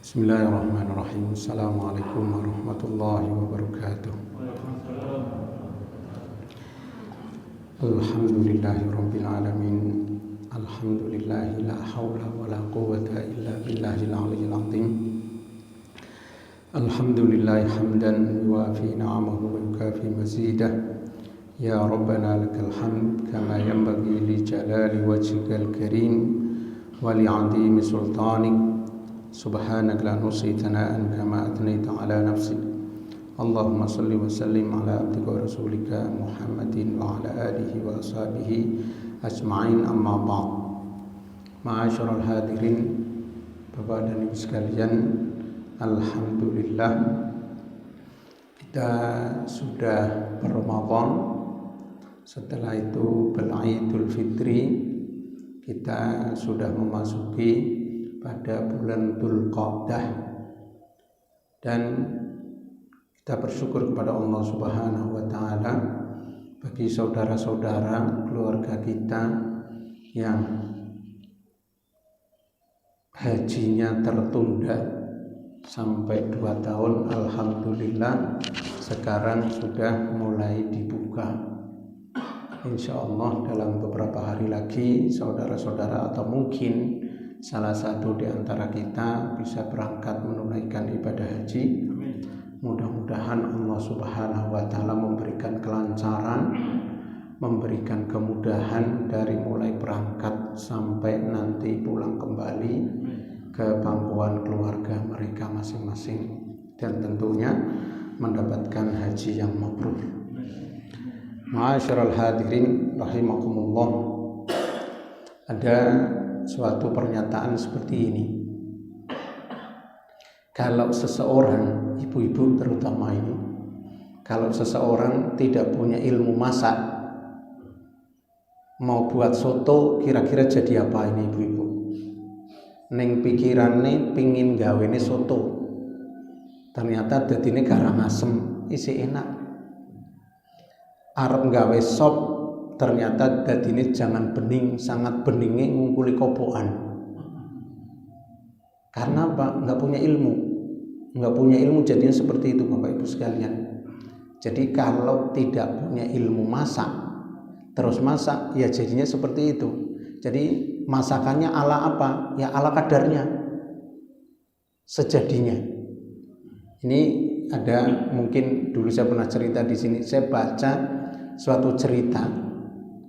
Bismillahirrahmanirrahim. Assalamualaikum warahmatullahi wabarakatuh. Alhamdulillahirabbil alamin. Alhamdulillahi la haula wala quwwata illa billahil aliyyil azim. Alhamdulillahi hamdan yuwafi ni'amahu wa yukafi mazidah. Ya Rabbana lakal hamd kama yanbaghi li jalali wajhikal karim wa li 'azimi sultanik. Subhanak la nuhsi thana'an kama athnayta ala nafsik. Allahumma salli wa sallim ala abdika wa rasulika Muhammadin wa ala alihi wa ashabihi ajma'in, amma ba'd. Ma'asyiral hadirin, Bapak dan Ibu sekalian, alhamdulillah kita sudah berRamadan. Setelah itu Idul Fitri, kita sudah memasuki pada bulan Dzulqa'dah, dan kita bersyukur kepada Allah Subhanahu wa taala bagi saudara-saudara keluarga kita yang hajinya tertunda sampai 2 tahun. Alhamdulillah sekarang sudah mulai dibuka. Insya Allah dalam beberapa hari lagi saudara-saudara atau mungkin salah satu di antara kita bisa berangkat menunaikan ibadah haji. Mudah-mudahan Allah Subhanahu wa taala memberikan kelancaran, memberikan kemudahan dari mulai berangkat sampai nanti pulang kembali ke pangkuan keluarga mereka masing-masing, dan tentunya mendapatkan haji yang mabrur. Ma'asyiral hadirin rahimakumullah, ada suatu pernyataan seperti ini. Kalau seseorang, ibu-ibu terutama ini, kalau seseorang tidak punya ilmu masak, mau buat soto, kira-kira jadi apa ini ibu-ibu? Ning pikirane pingin gawene soto, ternyata dadine garang asem, isi enak. Arep gawe sop, ternyata dadine jangan bening, sangat beningnya ngungkuli kopokan. Karena apa? Nggak punya ilmu jadinya seperti itu, Bapak Ibu sekalian. Jadi kalau tidak punya ilmu masak terus masak, ya jadinya seperti itu. Jadi masakannya ala apa? Ya ala kadarnya, sejadinya. Ini ada, mungkin dulu saya pernah cerita di sini, saya baca suatu cerita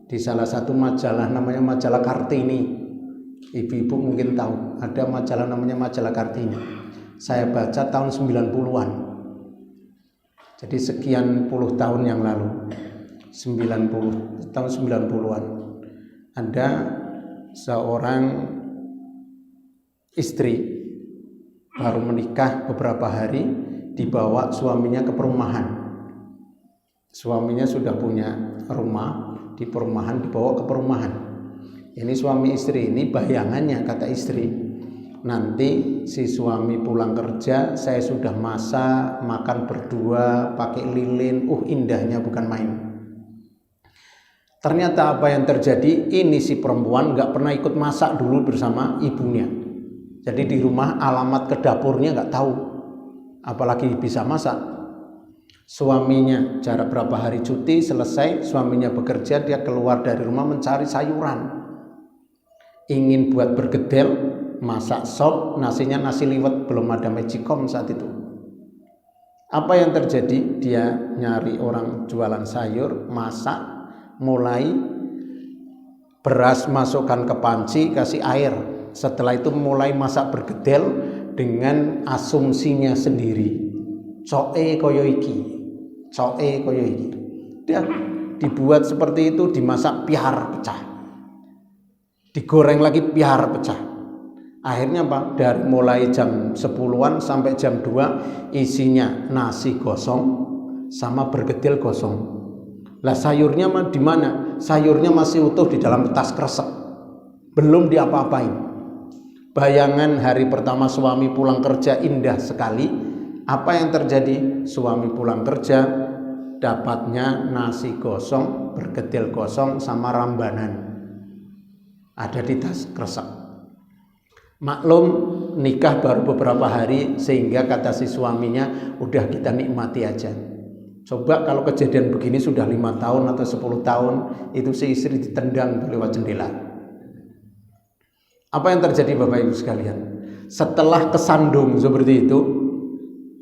di salah satu majalah, namanya majalah Kartini. Ibu-ibu mungkin tahu, ada majalah namanya majalah Kartini. Saya baca tahun 90-an. Jadi sekian puluh tahun yang lalu, tahun 90-an. Ada seorang istri baru menikah beberapa hari, dibawa suaminya ke perumahan. Suaminya sudah punya rumah di perumahan, dibawa ke perumahan. Ini suami istri ini bayangannya, kata istri, nanti si suami pulang kerja, saya sudah masak, makan berdua pakai lilin, indahnya bukan main. Ternyata apa yang terjadi, ini si perempuan gak pernah ikut masak dulu bersama ibunya. Jadi di rumah alamat ke dapurnya gak tahu, apalagi bisa masak. Suaminya jarak berapa hari cuti, selesai suaminya bekerja, dia keluar dari rumah mencari sayuran, ingin buat bergedel, masak sop, nasinya nasi liwet, belum ada magicom saat itu. Apa yang terjadi? Dia nyari orang jualan sayur, masak, mulai beras masukkan ke panci, kasih air. Setelah itu mulai masak bergedel dengan asumsinya sendiri, coe koyo iki. Dia dibuat seperti itu, dimasak piar pecah, digoreng lagi piar pecah. Akhirnya apa? Dari mulai jam 10-an sampai jam 2 isinya nasi gosong sama bergedel gosong. Lah sayurnya di mana? Sayurnya masih utuh di dalam tas kresek, belum diapa-apain. Bayangan hari pertama suami pulang kerja indah sekali. Apa yang terjadi? Suami pulang kerja dapatnya nasi gosong, bergedel gosong sama rambanan ada di tas kresek. Maklum nikah baru beberapa hari sehingga kata si suaminya udah kita nikmati aja. Coba kalau kejadian begini sudah 5 tahun atau 10 tahun, itu si istri ditendang lewat jendela. Apa yang terjadi Bapak Ibu sekalian? Setelah kesandung seperti itu,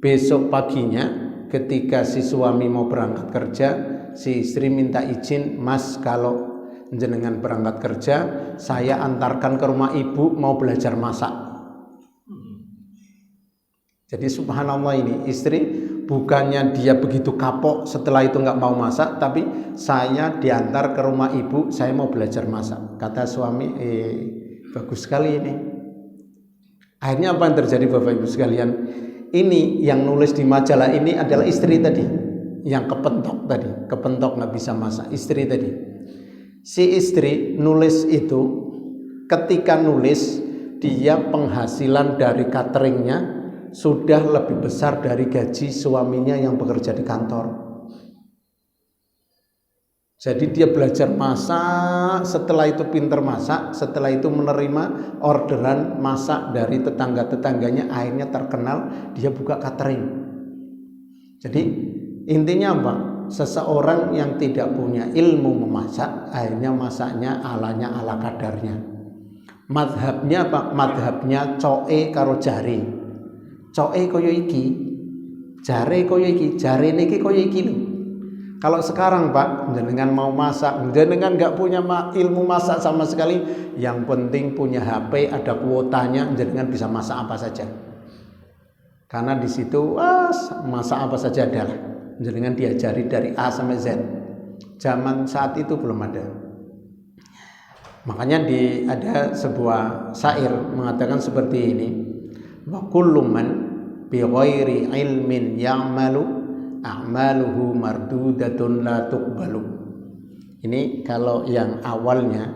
besok paginya ketika si suami mau berangkat kerja, si istri minta izin, "Mas, kalau jenengan berangkat kerja, saya antarkan ke rumah ibu mau belajar masak." Jadi subhanallah, ini istri bukannya dia begitu kapok setelah itu nggak mau masak, tapi saya diantar ke rumah ibu, saya mau belajar masak. Kata suami, bagus sekali ini. Akhirnya apa yang terjadi Bapak Ibu sekalian? Ini yang nulis di majalah ini adalah istri tadi, yang kepentok nggak bisa masak, istri tadi. Si istri nulis itu, ketika nulis dia penghasilan dari cateringnya sudah lebih besar dari gaji suaminya yang bekerja di kantor. Jadi dia belajar masak, setelah itu pinter masak, setelah itu menerima orderan masak dari tetangga-tetangganya, akhirnya terkenal, dia buka catering. Jadi intinya apa? Seseorang yang tidak punya ilmu memasak, akhirnya masaknya alanya ala kadarnya. Madhabnya apa? Madhabnya coe karo jari. Coe koyo iki, jare koyo iki, jare niki koyo iki lho. Kalau sekarang Pak, jenengan mau masak, jenengan nggak punya ilmu masak sama sekali, yang penting punya HP, ada kuotanya, jenengan bisa masak apa saja. Karena di situ masak apa saja adalah jenengan diajari dari A sampai Z. Zaman saat itu belum ada. Makanya ada sebuah syair mengatakan seperti ini, wa kullu man bi ghairi ilmin ya'malu a'maluhu mardudatun la tuqbalu. Ini kalau yang awalnya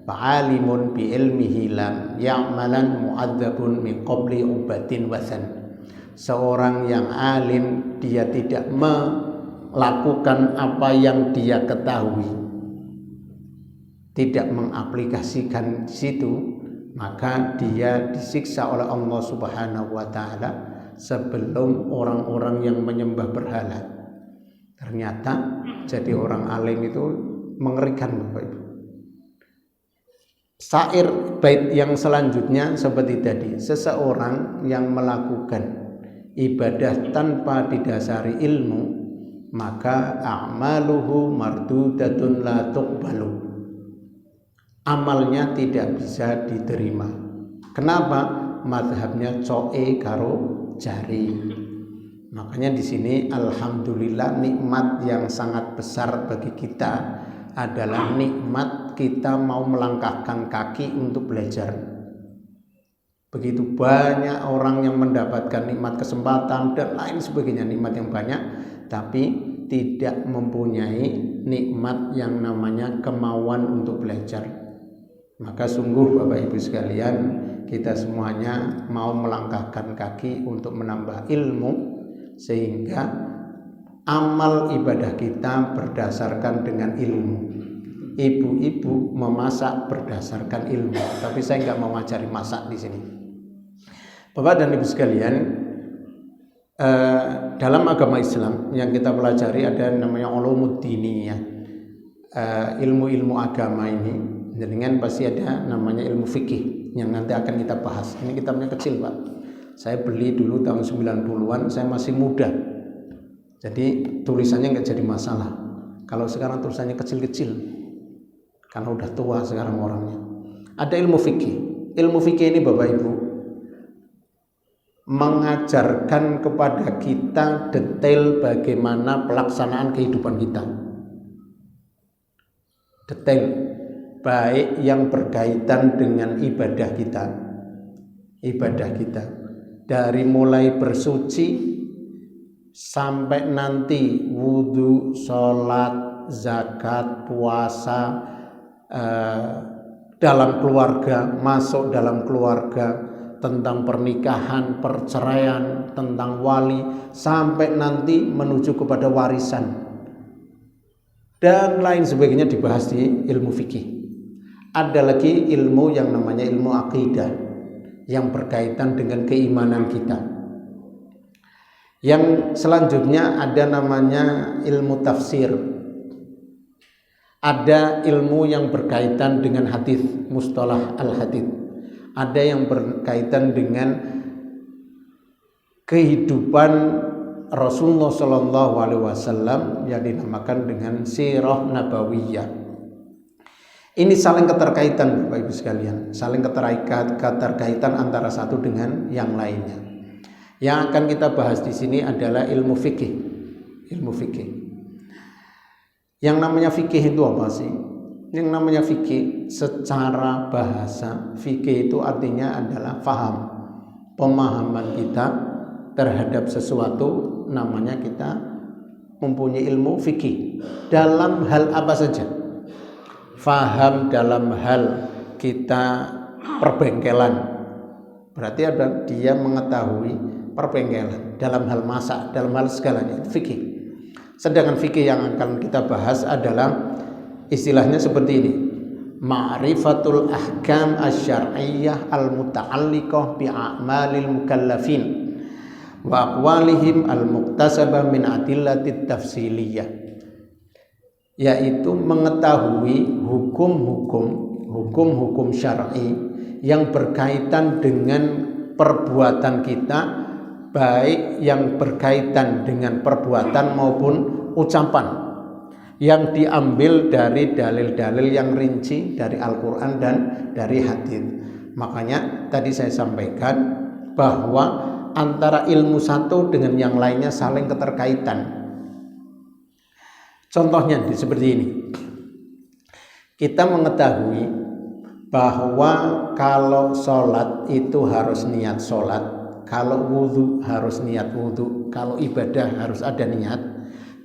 fa'alimun bi ilmihi lam ya'malan mu'adzabun min qabli ubatin wasan. Seorang yang alim, dia tidak melakukan apa yang dia ketahui, tidak mengaplikasikan di situ, maka dia disiksa oleh Allah Subhanahu wa ta'ala sebelum orang-orang yang menyembah berhala. Ternyata jadi orang alim itu mengerikan Bapak Ibu. Syair bait yang selanjutnya seperti tadi, seseorang yang melakukan ibadah tanpa didasari ilmu, maka a'maluhu mardudatun la tuqbalu. Amalnya tidak bisa diterima. Kenapa? Mazhabnya coe karo jari. Makanya di sini alhamdulillah, nikmat yang sangat besar bagi kita adalah nikmat kita mau melangkahkan kaki untuk belajar. Begitu banyak orang yang mendapatkan nikmat kesempatan dan lain sebagainya, nikmat yang banyak, tapi tidak mempunyai nikmat yang namanya kemauan untuk belajar. Maka sungguh Bapak Ibu sekalian, kita semuanya mau melangkahkan kaki untuk menambah ilmu, sehingga amal ibadah kita berdasarkan dengan ilmu. Ibu-ibu memasak berdasarkan ilmu, tapi saya nggak mau ngajari masak di sini. Bapak dan Ibu sekalian, dalam agama Islam yang kita pelajari ada namanya ulumuddiniyah, ilmu-ilmu agama ini. Dengan pasti ada namanya ilmu fikih yang nanti akan kita bahas. Ini kitabnya kecil Pak, saya beli dulu tahun 90-an, saya masih muda, jadi tulisannya nggak jadi masalah. Kalau sekarang tulisannya kecil-kecil karena udah tua sekarang orangnya. Ada ilmu fikih. Ilmu fikih ini Bapak Ibu mengajarkan kepada kita detail bagaimana pelaksanaan kehidupan kita. Detail, baik yang berkaitan dengan ibadah kita. Ibadah kita dari mulai bersuci sampai nanti wudhu, sholat, zakat, puasa, dalam keluarga, masuk dalam keluarga, tentang pernikahan, perceraian, tentang wali, sampai nanti menuju kepada warisan dan lain sebagainya dibahas di ilmu fikih. Ada lagi ilmu yang namanya ilmu akidah, yang berkaitan dengan keimanan kita. Yang selanjutnya ada namanya ilmu tafsir. Ada ilmu yang berkaitan dengan hadis, mustalah al-hadis. Ada yang berkaitan dengan kehidupan Rasulullah Shallallahu Alaihi Wasallam yang dinamakan dengan sirah nabawiyah. Ini saling keterkaitan, Bapak Ibu sekalian, saling keterkaitan antara satu dengan yang lainnya. Yang akan kita bahas di sini adalah ilmu fikih. Ilmu fikih. Yang namanya fikih itu apa sih? Yang namanya fikih secara bahasa, fikih itu artinya adalah faham, pemahaman kita terhadap sesuatu, namanya kita mempunyai ilmu fikih. Dalam hal apa saja? Faham dalam hal kita perbengkelan, berarti ada dia mengetahui perbengkelan. Dalam hal masak, dalam hal segalanya, itu fikih. Sedangkan fikih yang akan kita bahas adalah istilahnya seperti ini: ma'rifatul ahkam asy-syar'iyyah al-muta'alliqah bi a'malil mukallafin wa aqwalihim al-muktasabah min adillatit tafsiliyah, yaitu mengetahui hukum-hukum syar'i yang berkaitan dengan perbuatan kita, baik yang berkaitan dengan perbuatan maupun ucapan, yang diambil dari dalil-dalil yang rinci dari Al-Quran dan dari hadis. Makanya tadi saya sampaikan bahwa antara ilmu satu dengan yang lainnya saling keterkaitan. Contohnya seperti ini. Kita mengetahui bahwa kalau sholat itu harus niat sholat, kalau wudhu harus niat wudhu, kalau ibadah harus ada niat.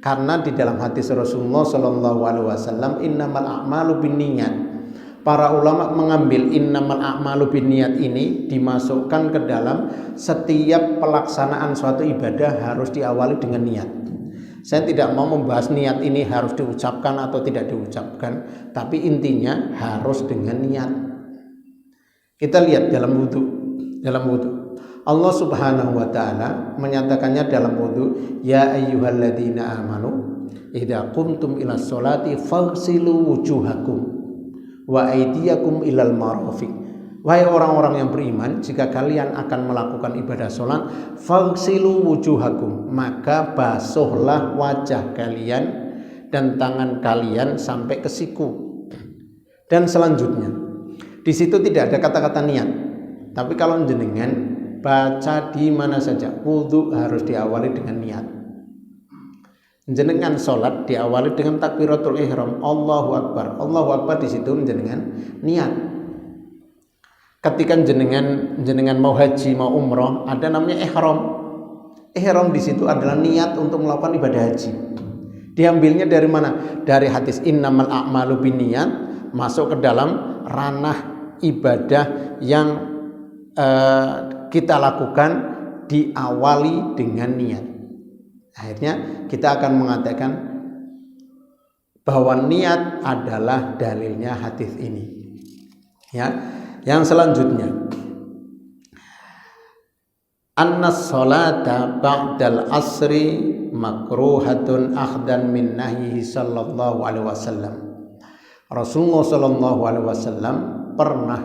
Karena di dalam hadis Rasulullah SAW, innamal a'malu binniyat. Para ulama mengambil innamal a'malu binniyat ini dimasukkan ke dalam setiap pelaksanaan suatu ibadah harus diawali dengan niat. Saya tidak mau membahas niat ini harus diucapkan atau tidak diucapkan, tapi intinya harus dengan niat. Kita lihat dalam wudhu. Allah Subhanahu wa taala menyatakannya dalam wudhu, ya ayyuhalladzina amanu idza qumtum ilas sholati faghsilu wujuhakum wa aydiyakum ilal marafiq. Wahai orang-orang yang beriman, jika kalian akan melakukan ibadah sholat, faghsilu wujuhakum, maka basuhlah wajah kalian dan tangan kalian sampai ke siku. Dan selanjutnya, di situ tidak ada kata-kata niat. Tapi kalau jenengan baca di mana saja, wudhu harus diawali dengan niat. Jenengan sholat diawali dengan takbiratul ihram, Allahu Akbar. Allahu Akbar di situ jenengan niat. Ketika jenengan mau haji, mau umroh, ada namanya ihram. Ihram di situ adalah niat untuk melakukan ibadah haji. Diambilnya dari mana? Dari hadis innamal a'malu binniyat, masuk ke dalam ranah ibadah yang kita lakukan diawali dengan niat. Akhirnya kita akan mengatakan bahwa niat adalah dalilnya hadis ini. Ya, yang selanjutnya, annas salata ba'dal asri makruhatun akhdan min nahyihi sallallahu alaihi wasallam. Rasulullah sallallahu alaihi wasallam pernah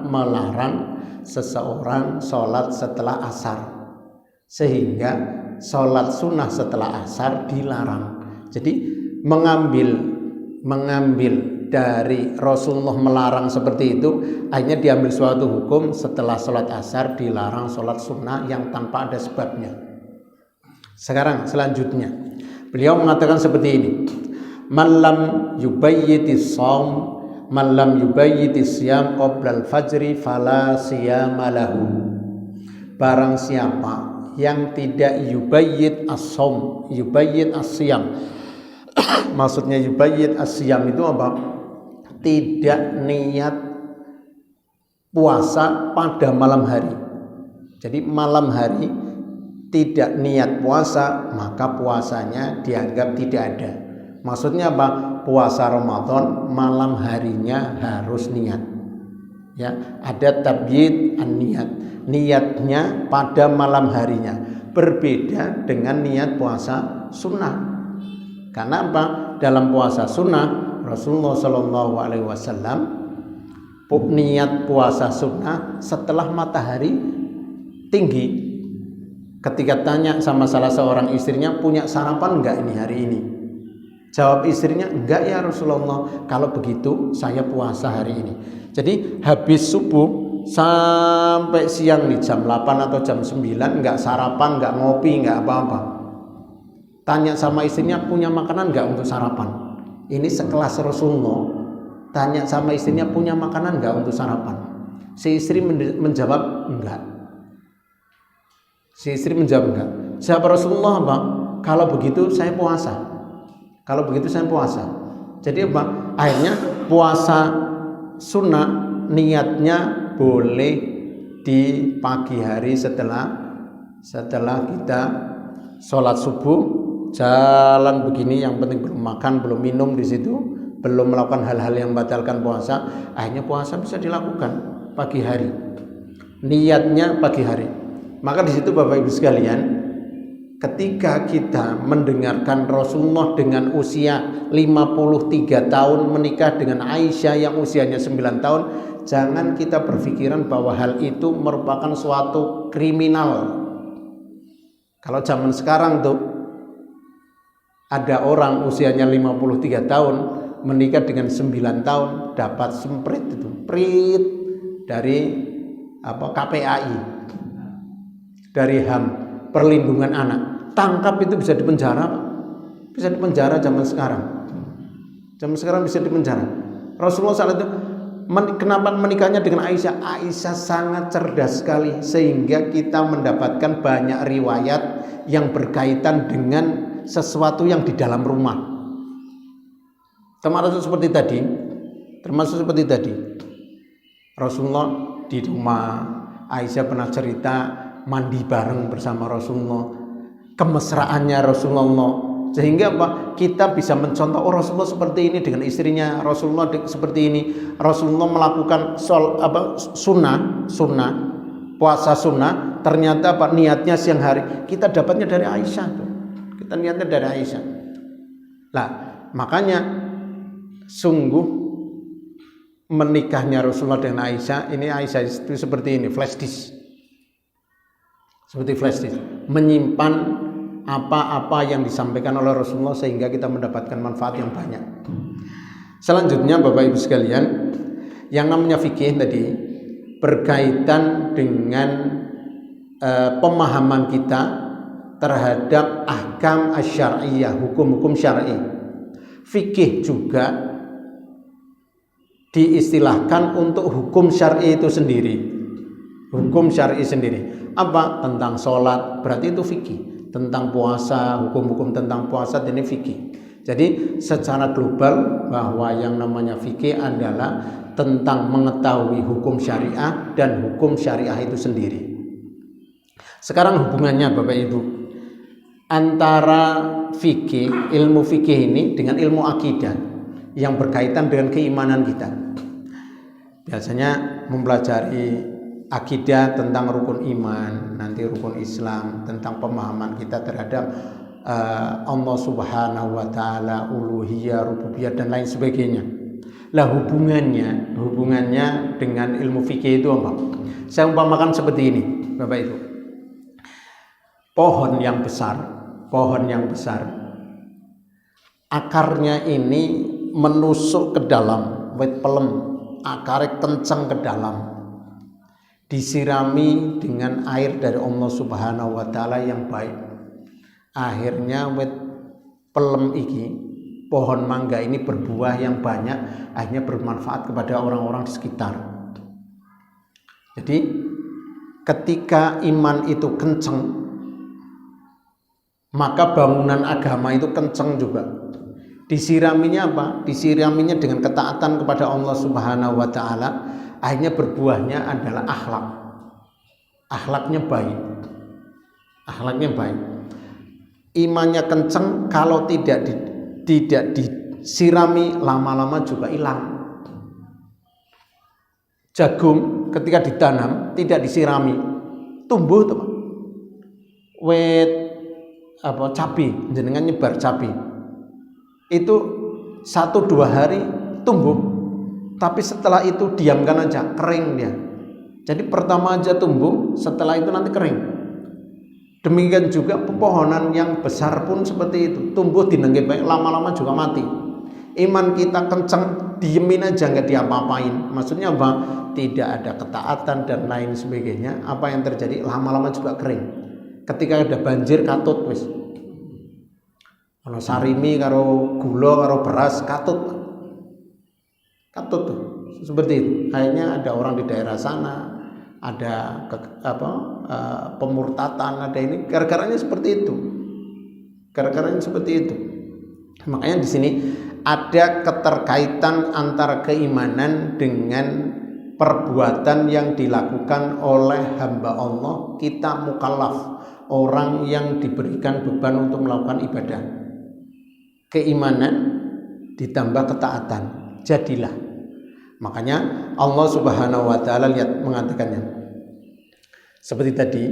melarang seseorang sholat setelah asar, sehingga sholat sunnah setelah asar dilarang. Jadi mengambil dari Rasulullah melarang seperti itu, akhirnya diambil suatu hukum setelah sholat asar dilarang sholat sunnah yang tanpa ada sebabnya. Sekarang selanjutnya beliau mengatakan seperti ini, man lam yubayyitis shaum, man lam yubayyitis siyam qoblal fajri fala siyama lahu. Barang siapa yang tidak yubayyit as-shaum, yubayyit as-siyam, maksudnya yubayyit as-siyam itu apa? Tidak niat puasa pada malam hari. Jadi malam hari tidak niat puasa, maka puasanya dianggap tidak ada. Maksudnya apa? Puasa Ramadan malam harinya harus niat. Ya, ada tabyid an-niyat. Niatnya pada malam harinya. Berbeda dengan niat puasa sunnah. Karena apa? Dalam puasa sunnah Rasulullah Shallallahu Alaihi Wasallam niat puasa sunnah setelah matahari tinggi. Ketika tanya sama salah seorang istrinya, punya sarapan enggak ini hari ini? Jawab istrinya, enggak ya Rasulullah, kalau begitu saya puasa hari ini. Jadi habis subuh sampai siang nih jam 8 atau jam 9 enggak sarapan, enggak ngopi, enggak apa-apa. Tanya sama istrinya, punya makanan enggak untuk sarapan? Ini sekelas Rasulullah. Tanya sama istrinya, punya makanan enggak untuk sarapan? Si istri menjawab enggak. Si istri menjawab enggak. Siapa Rasulullah, Bang? Kalau begitu saya puasa. Kalau begitu saya puasa. Jadi apa? Akhirnya puasa sunnah niatnya boleh di pagi hari setelah kita sholat subuh, jalan begini, yang penting belum makan, belum minum di situ, belum melakukan hal-hal yang membatalkan puasa, akhirnya puasa bisa dilakukan pagi hari. Niatnya pagi hari. Maka di situ Bapak Ibu sekalian, ketika kita mendengarkan Rasulullah dengan usia 53 tahun menikah dengan Aisyah yang usianya 9 tahun, jangan kita berpikiran bahwa hal itu merupakan suatu kriminal. Kalau zaman sekarang tuh ada orang usianya 53 tahun menikah dengan 9 tahun dapat semprit itu, prit dari KPAI, dari HAM, perlindungan anak. Tangkap itu bisa dipenjara, bisa dipenjara zaman sekarang. Zaman sekarang bisa dipenjara. Rasulullah SAW itu kenapa menikahnya dengan Aisyah? Aisyah sangat cerdas sekali sehingga kita mendapatkan banyak riwayat yang berkaitan dengan sesuatu yang di dalam rumah. Termasuk seperti tadi. Rasulullah di rumah, Aisyah pernah cerita mandi bareng bersama Rasulullah, kemesraannya Rasulullah, sehingga kita bisa mencontoh, Rasulullah seperti ini dengan istrinya, Rasulullah seperti ini. Rasulullah melakukan sunnah puasa sunnah, ternyata niatnya siang hari, kita dapatnya dari Aisyah tuh. Kita niatnya dari Aisyah. Lah, makanya sungguh menikahnya Rasulullah dengan Aisyah, ini Aisyah itu seperti ini, flash disk. Seperti flash disk, menyimpan apa-apa yang disampaikan oleh Rasulullah sehingga kita mendapatkan manfaat yang banyak. Selanjutnya Bapak Ibu sekalian, yang namanya fikih tadi berkaitan dengan pemahaman kita terhadap ahkam asy-syar'iyyah, hukum-hukum syar'i. Fikih juga diistilahkan untuk hukum syar'i itu sendiri. Hukum syar'i sendiri. Apa? Tentang sholat, berarti itu fikih. Tentang puasa, hukum-hukum tentang puasa, ini fikih. Jadi secara global bahwa yang namanya fikih adalah tentang mengetahui hukum syariah dan hukum syariah itu sendiri. Sekarang hubungannya Bapak Ibu antara fikih, ilmu fikih ini dengan ilmu akidah yang berkaitan dengan keimanan kita. Biasanya mempelajari akidah tentang rukun iman, nanti rukun Islam, tentang pemahaman kita terhadap Allah Subhanahu wa taala, uluhiyah, rububiyah dan lain sebagainya. Lah hubungannya dengan ilmu fikih itu apa? Saya umpamakan seperti ini, Bapak Ibu. Pohon yang besar. Akarnya ini menusuk ke dalam, wit pelem, akarnya kencang ke dalam. Disirami dengan air dari Allah Subhanahu wa taala yang baik. Akhirnya wit pelem iki, pohon mangga ini berbuah yang banyak, akhirnya bermanfaat kepada orang-orang di sekitar. Jadi ketika iman itu kencang, maka bangunan agama itu kencang juga. Disiraminya apa? Disiraminya dengan ketaatan kepada Allah Subhanahu wa taala, akhirnya berbuahnya adalah akhlak. Akhlaknya baik. Imannya kencang, kalau tidak disirami lama-lama juga hilang. jagung ketika ditanam tidak disirami, tumbuh tuh Pak. Wet cabai, jenengan nyebar cabai. Itu 1-2 hari tumbuh, tapi setelah itu diamkan aja, kering dia. Jadi pertama aja tumbuh, setelah itu nanti kering. Demikian juga pepohonan yang besar pun seperti itu, tumbuh dinengge baik, lama-lama juga mati. Iman kita kencang, diemin aja nggak diapa-apain. Maksudnya apa? Tidak ada ketaatan dan lain sebagainya. Apa yang terjadi? Lama-lama juga kering. Ketika ada banjir katut wis. Kalau sarimi karo gula karo beras katut tuh seperti itu. Akhirnya ada orang di daerah sana ada pemurtatan, ada ini gara-garanya seperti itu. Gara-garanya seperti itu. Makanya di sini ada keterkaitan antara keimanan dengan perbuatan yang dilakukan oleh hamba Allah. Kita mukallaf, orang yang diberikan beban untuk melakukan ibadah. Keimanan ditambah ketaatan, jadilah. Makanya Allah Subhanahu wa taala lihat mengatakannya. Seperti tadi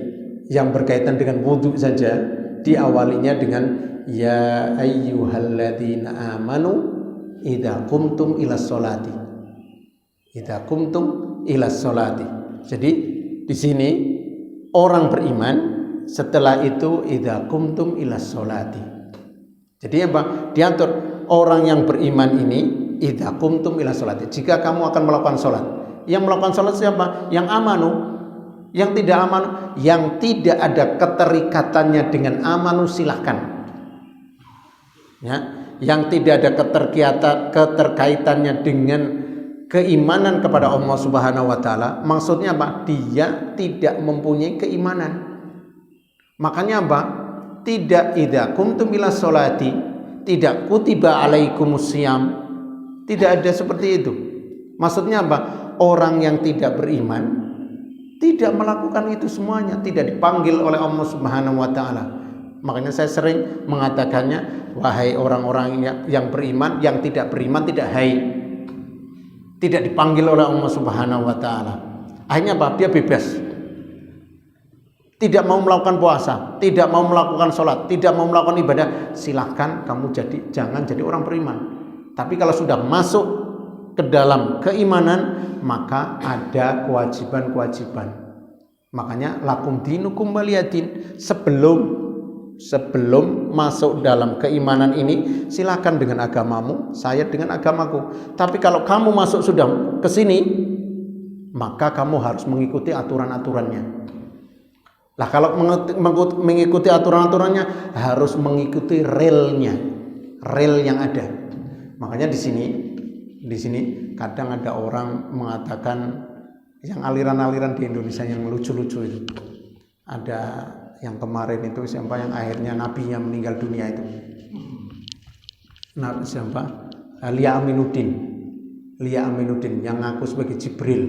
yang berkaitan dengan wudu saja diawalinya dengan ya ayyuhalladzina amanu idza qumtum ilas sholati. Idza qumtum ilas sholati. Jadi di sini orang beriman, setelah itu idza qumtum ilas sholati. Jadi apa? Diatur orang yang beriman ini idza qumtum ilas sholati. Jika kamu akan melakukan sholat. Yang melakukan sholat siapa? Yang amanu. Yang tidak amanu, yang tidak ada keterikatannya dengan amanu silahkan. Ya, yang tidak ada keterkaitannya dengan keimanan kepada Allah Subhanahu wa taala, maksudnya apa? Dia tidak mempunyai keimanan. Makanya apa? Tidak idza qumtum ila sholati, tidak kutiba alaikumus syiyam. Tidak ada seperti itu. Maksudnya apa? Orang yang tidak beriman tidak melakukan itu semuanya, tidak dipanggil oleh Allah Subhanahu wa taala. Makanya saya sering mengatakannya, wahai orang-orang yang beriman, yang tidak beriman tidak tidak dipanggil oleh Allah Subhanahu wa taala. Akhirnya apa? Dia bebas. Tidak mau melakukan puasa, tidak mau melakukan sholat, tidak mau melakukan ibadah, silahkan kamu jangan jadi orang beriman. Tapi kalau sudah masuk ke dalam keimanan, maka ada kewajiban-kewajiban. Makanya lakum dinukum waliyadin. Sebelum masuk dalam keimanan ini, silakan dengan agamamu, saya dengan agamaku. Tapi kalau kamu masuk sudah ke sini, maka kamu harus mengikuti aturan-aturannya. Lah kalau mengikuti aturan-aturannya, harus mengikuti relnya, rel yang ada. Makanya di sini kadang ada orang mengatakan yang aliran-aliran di Indonesia yang lucu-lucu itu. Ada yang kemarin itu siapa yang akhirnya nabinya meninggal dunia itu. Nah, siapa? Lia Aminuddin yang ngaku sebagai Jibril.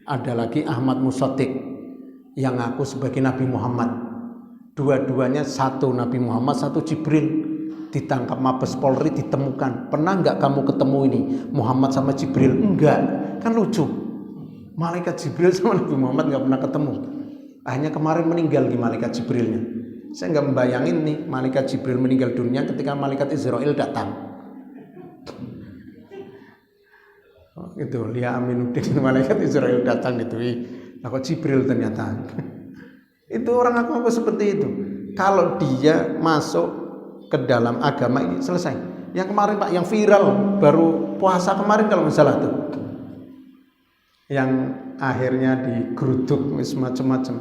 Ada lagi Ahmad Musaddiq yang ngaku sebagai Nabi Muhammad. Dua-duanya satu Nabi Muhammad, satu Jibril. Ditangkap Mabes Polri, ditemukan. Pernah nggak kamu ketemu ini Muhammad sama Jibril? Enggak, kan lucu. Malaikat Jibril sama Nabi Muhammad nggak pernah ketemu. Akhirnya kemarin meninggal di malaikat Jibrilnya. Saya nggak membayangin nih malaikat Jibril meninggal dunia ketika malaikat Israel datang. Itu Lia Aminuddin, malaikat Israel datang itu. Nah, kok Jibril ternyata. Itu orang aku seperti itu. Kalau dia masuk ke dalam agama ini selesai. Yang kemarin Pak, yang viral baru puasa kemarin kalau misalnya tuh, yang akhirnya digeruduk macam-macam.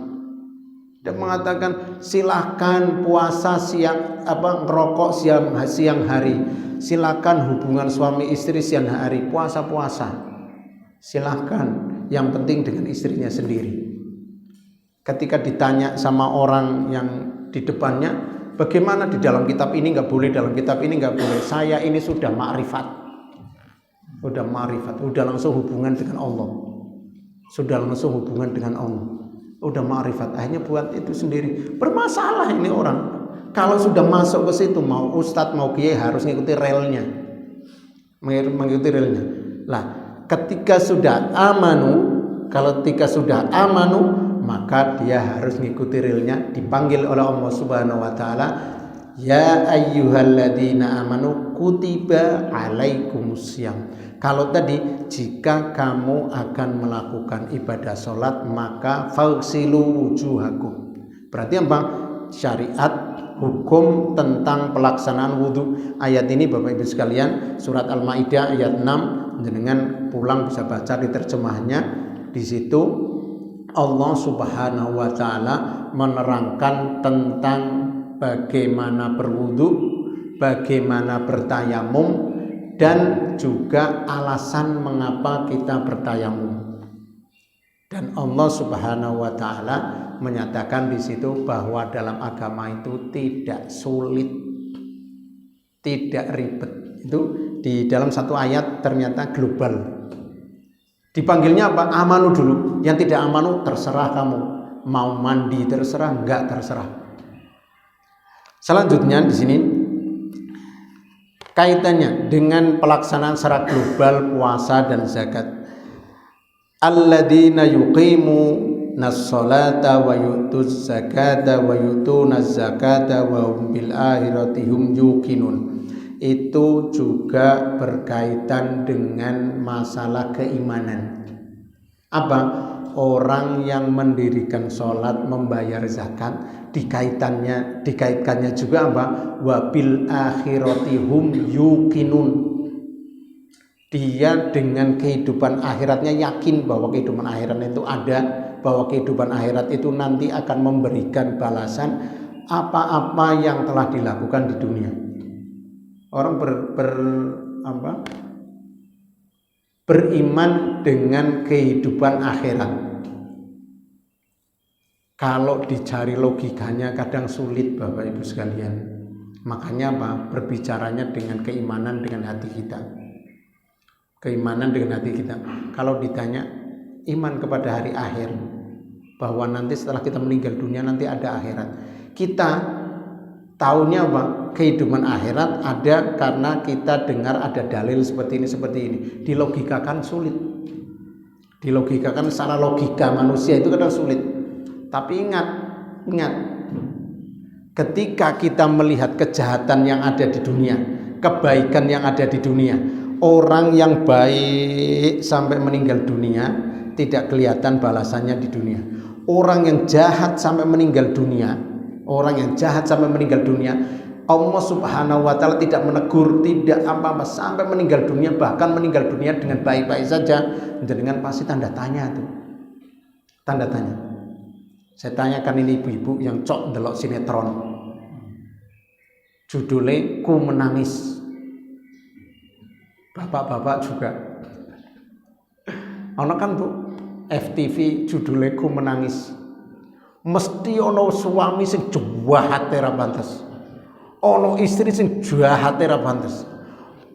Dia mengatakan silahkan puasa ngerokok siang hari, silahkan hubungan suami istri siang hari, puasa silahkan, yang penting dengan istrinya sendiri. Ketika ditanya sama orang yang di depannya, bagaimana di dalam kitab ini nggak boleh, dalam kitab ini nggak boleh. Saya ini sudah ma'rifat, udah langsung hubungan dengan Allah, udah ma'rifat. Akhirnya buat itu sendiri. Bermasalah ini orang. Kalau sudah masuk ke situ, mau ustadz mau kiai harus mengikuti relnya, Lah ketika sudah amanu maka dia harus ngikuti realnya, dipanggil oleh Allah Subhanahu wa taala, ya ayyuhalladzina amanu kutiba alaikumusiyam. Kalau tadi jika kamu akan melakukan ibadah sholat maka fagsilu wujuhakum. Berarti apa? Syariat hukum tentang pelaksanaan wudhu. Ayat ini Bapak Ibu sekalian, surat Al-Maidah ayat 6, dengan pulang bisa baca di terjemahannya. Di situ Allah Subhanahu wa taala menerangkan tentang bagaimana berwudhu, bagaimana bertayamum, dan juga alasan mengapa kita bertayamum. Dan Allah Subhanahu wa taala menyatakan di situ bahwa dalam agama itu tidak sulit, tidak ribet. Itu di dalam satu ayat ternyata global. Dipanggilnya apa? Amanu dulu. Yang tidak amanu terserah kamu. Mau mandi terserah, enggak terserah. Selanjutnya di sini kaitannya dengan pelaksanaan secara global puasa dan zakat. Alladzina yuqimunas sholata wa yutuz zakata wa yutunaz zakata wa hum bil akhirati hum yuqinun. Itu juga berkaitan dengan masalah keimanan. Apa? Orang yang mendirikan sholat, membayar zakat, dikaitkannya juga apa? Wabil akhirati hum yuqinun. Dia dengan kehidupan akhiratnya yakin bahwa kehidupan akhirat itu ada, bahwa kehidupan akhirat itu nanti akan memberikan balasan apa-apa yang telah dilakukan di dunia. Orang beriman dengan kehidupan akhirat. Kalau dicari logikanya kadang sulit Bapak Ibu sekalian. Makanya apa? Berbicaranya dengan keimanan dengan hati kita. Keimanan dengan hati kita. Kalau ditanya iman kepada hari akhir, bahwa nanti setelah kita meninggal dunia nanti ada akhirat. Kita tahunya apa? Kehidupan akhirat ada karena kita dengar ada dalil seperti ini. Dilogikakan sulit. Dilogikakan secara logika manusia itu kadang sulit. Tapi ingat, ketika kita melihat kejahatan yang ada di dunia, kebaikan yang ada di dunia, orang yang baik sampai meninggal dunia tidak kelihatan balasannya di dunia. Orang yang jahat sampai meninggal dunia, Allah Subhanahu wa taala tidak menegur, tidak apa-apa sampai meninggal dunia, bahkan meninggal dunia dengan baik-baik saja, dengan pasti tanda tanya itu. Tanda tanya. Saya tanyakan ini ibu-ibu yang cok ndelok sinetron. Judulnya Ku Menangis. Bapak-bapak juga. Ono kan Bu, FTV judulnya Ku Menangis. Mesti ono suami sing jahat ra pantes. Ono istri sing jahat ra pantes.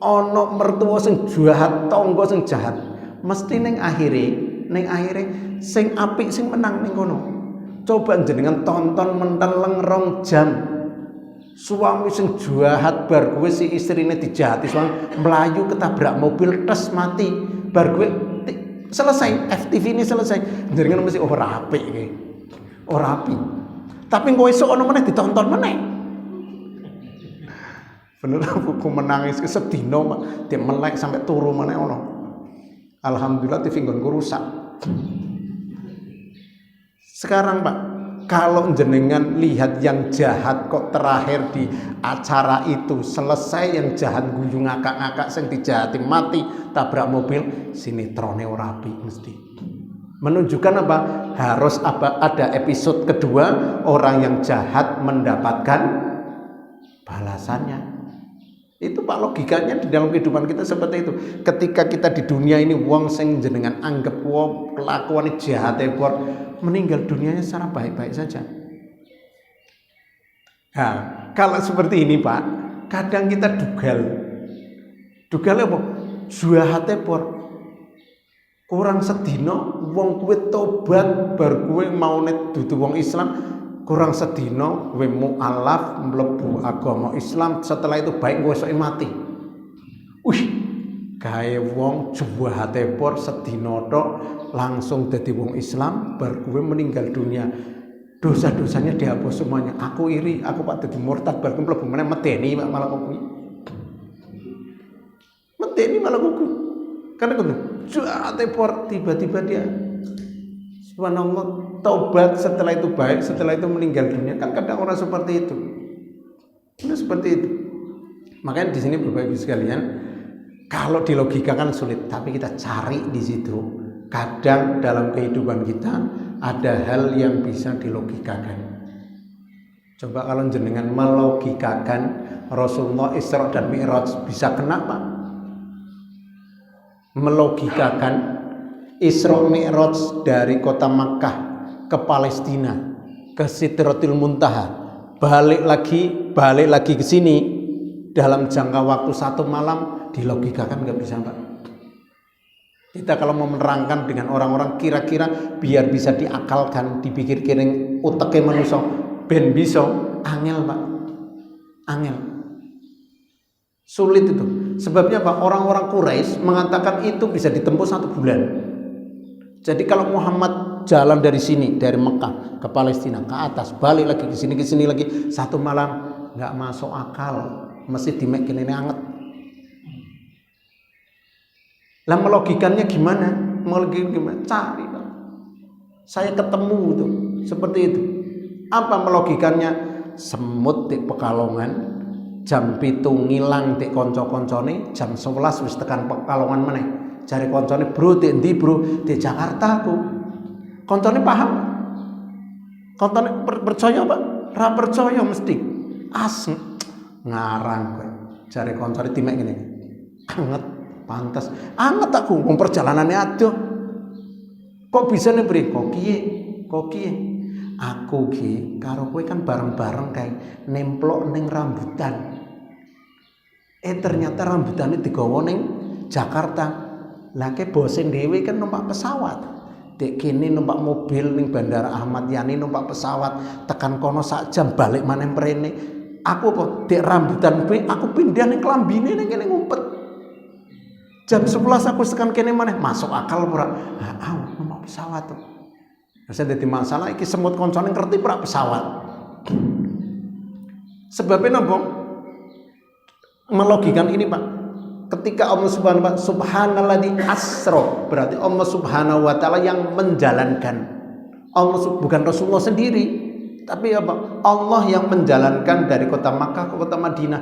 Ono mertua sing jahat, tangga sing jahat. Mesti ning akhire sing apik sing menang ning kono. Coba jenengan tonton menteleng 2 jam. Suami sing jahat bar kowe si istrine dijahati suami melayu ketabrak mobil tes mati. Bar kowe selesai, FTV ini selesai. Jenengan mesti ora apik iki. Ora apik. Tapi kowe esuk ono meneh ditonton meneh. Bener aku menangis ke sedina dia melek sampai turu meneh ono. Alhamdulillah TV nggonku rusak. Sekarang Pak, kalau jenengan lihat yang jahat kok terakhir di acara itu selesai yang jahat guyu ngakak-ngakak sing dijahati mati tabrak mobil, sinetrone ora apik mesti. Menunjukkan apa? Harus ada episode kedua, orang yang jahat mendapatkan balasannya. Itu Pak logikanya di dalam kehidupan kita seperti itu. Ketika kita di dunia ini wong sing jenengan anggap wong kelakuan jahat buat meninggal dunianya secara baik-baik saja. Nah, kalau seperti ini Pak, kadang kita dugal apa? Jahat por. Kurang sedina wong kuwi tobat bar kowe maune dudu wong Islam. Kurang sedina kowe mualaf mlebu agama Islam, setelah itu baik kowe esuk mati. gawe wong juwahate por sedina tok langsung dadi wong Islam, bar kowe meninggal dunia dosa-dosanya dihapus semuanya. Aku iri, aku pak dadi murtad, bar kowe mlebu meneh medeni malah kowe. Medeni malah kowe. Karena kowe juwahate por tiba-tiba dia subhanallah taubat, setelah itu baik, setelah itu meninggal dunia. Kan kadang orang seperti itu. Itu seperti itu. Makanya di sini Bapak Ibu sekalian, kalau dilogikakan sulit, tapi kita cari di situ. Kadang dalam kehidupan kita ada hal yang bisa dilogikakan. Coba kalau jenengan melogikakan Rasulullah Isra dan Mi'raj, bisa kenapa? Melogikakan Isra Mi'raj dari kota Makkah ke Palestina, ke Sidratil Muntaha, balik lagi ke sini dalam jangka waktu 1 malam, dilogikakan nggak bisa, Pak. Kita kalau mau menerangkan dengan orang-orang kira-kira biar bisa diakalkan, dipikir-kiring uteke manusia ben bisa, angel, Pak. Angel. Sulit itu. Sebabnya Pak, orang-orang Quraisy mengatakan itu bisa ditempuh 1 bulan. Jadi kalau Muhammad jalan dari sini, dari Mekah ke Palestina, ke atas, balik lagi ke sini lagi 1 malam, nggak masuk akal. Mesti dimek kene anget. Lah melogikannya gimana? Melogikan gimana? Cari, Pak. Saya ketemu itu seperti itu. Apa melogikannya? Semut di Pekalongan, jam 7 ngilang di konco-koncone, jam 11 wis tekan Pekalongan meneh. Cari koncone, bro, di endi bro? Di Jakarta aku. Koncone paham? Koncone percaya Pak? Ra percaya mesti. Ngarang kowe. Cari koncone timek ngene. Anget, pantas. Anget aku wong perjalanane adoh. Kok bisa nih bri? Kok kiye? Aku ki karo kowe kan bareng-bareng kae nemplok ning rambutan. Ternyata rambutannya digawa ning Jakarta. Lah ke bose dhewe kan numpak pesawat. Dek kene numpak mobil ning Bandara Ahmad Yani, numpak pesawat tekan kono sak jam balik maneh mrene. Aku kok dek rambutan kuwi aku pindah ning klambine ning kene ngumpet. Jam 11 aku tekan kene maneh, masuk akal ora? Numpak pesawat tuh. Saya dadi masalah iki semut koncone ngerti ora pesawat. Sebabnya napa? Melogikan ini, Pak. Ketika Allah subhanalladzi asra, berarti Allah Subhanahu wa taala yang menjalankan. Allah bukan Rasulullah sendiri, tapi apa? Allah yang menjalankan dari kota Makkah ke kota Madinah,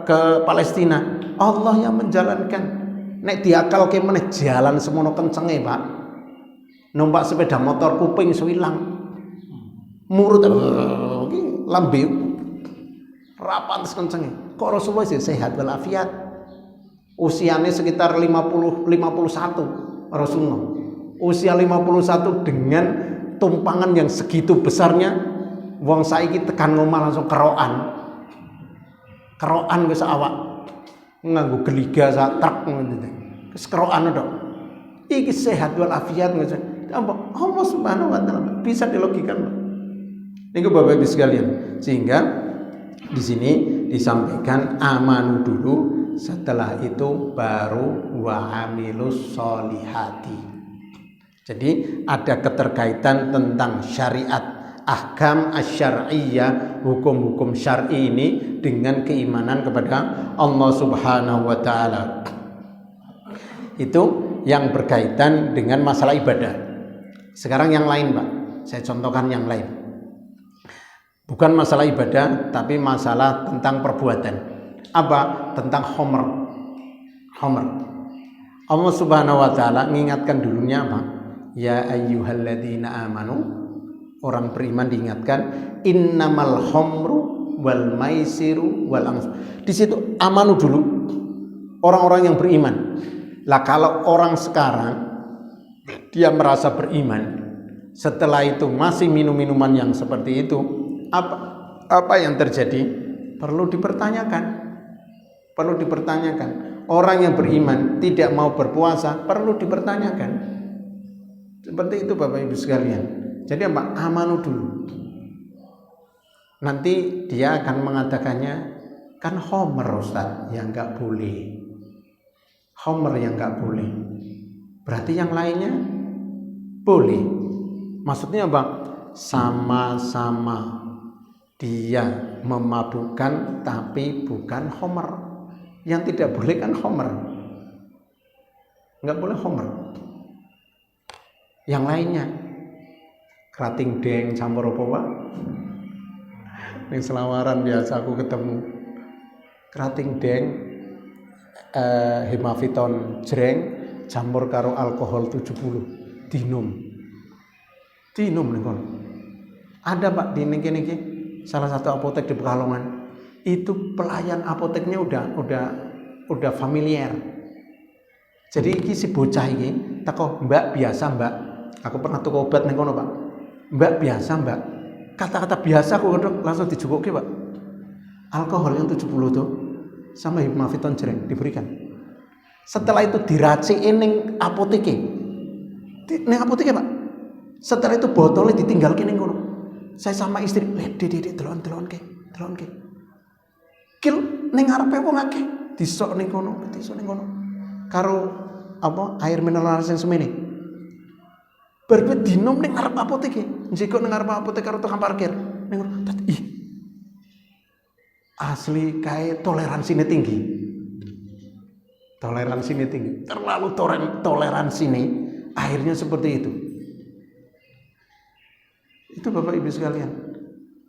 ke Palestina. Allah yang menjalankan. Nek diakalke meneh jalan semono kencenge, Pak. Numpak sepeda motor kuping iso ilang. Murut iki lambe rapat kencenge. Kok Rasulullah sehat walafiat, usianya sekitar 51 Rasulullah, usia 51 dengan tumpangan yang segitu besarnya. Wong saiki tekan ngomah langsung kerokan wis awak nganggo geliga sak truk ngono wis kerokan tok. Iki sehat walafiat ngono. Allah Subhanahu wa taala bisa dilogikan. Niku Bapak Ibu sekalian, sehingga di sini disampaikan amanu dulu, setelah itu baru wa amilus solihati. Jadi ada keterkaitan tentang syariat, ahkam asy-syar'iyyah, hukum-hukum syar'i ini dengan keimanan kepada Allah Subhanahu wa taala. Itu yang berkaitan dengan masalah ibadah. Sekarang yang lain, Pak. Saya contohkan yang lain. Bukan masalah ibadah, tapi masalah tentang perbuatan. Apa? Tentang homer. Allah Subhanahu wa taala mengingatkan dulunya apa? Ya ayyuhalladzina amanu, orang beriman diingatkan innamal khamru wal maisiru wal ansab. Di situ amanu dulu, orang-orang yang beriman. Lah kalau orang sekarang dia merasa beriman, setelah itu masih minum-minuman yang seperti itu, apa yang terjadi? Perlu dipertanyakan. Orang yang beriman tidak mau berpuasa, perlu dipertanyakan. Seperti itu Bapak Ibu sekalian. Jadi apa? Amanu dulu. Nanti dia akan mengatakannya, kan homer Ustaz, ya enggak boleh. Homer yang nggak boleh. Berarti yang lainnya boleh. Maksudnya apa? Sama-sama dia memabukkan tapi bukan homer. Yang tidak boleh kan homer. Nggak boleh homer. Yang lainnya kerating deng campur apa Pak? Ning selawaran biasa aku ketemu kerating deng hemaviton jreng campur karo alkohol 70 dinum ning kono. Ada Pak di niki salah satu apotek di Pekalongan. Itu pelayan apoteknya udah familiar. Jadi iki si bocah iki teko, "Mbak, biasa, Mbak. Aku pernah tuku obat ning kono, Pak. Mbak, biasa, Mbak." Kata-kata biasa aku langsung dijukuke, Pak. Alkohol yang 70 tuh sama hemaviton jreng diberikan. Setelah itu diraciki ning apoteke. Ning apoteke, Pak. Setelah itu botolnya ditinggalke ning kono. Saya sama istri, "Dek, delon ke. Kil ning ngarepe wong akeh, disok ning kono. Karo air mineral sing semene. Berbeda dinum ning ngarep apoteke. Njiko ning ngarep apotek karo tukang parkir. Ning asli kae toleransinya tinggi. Terlalu toleransi nih. Akhirnya seperti itu. Itu Bapak Ibu sekalian.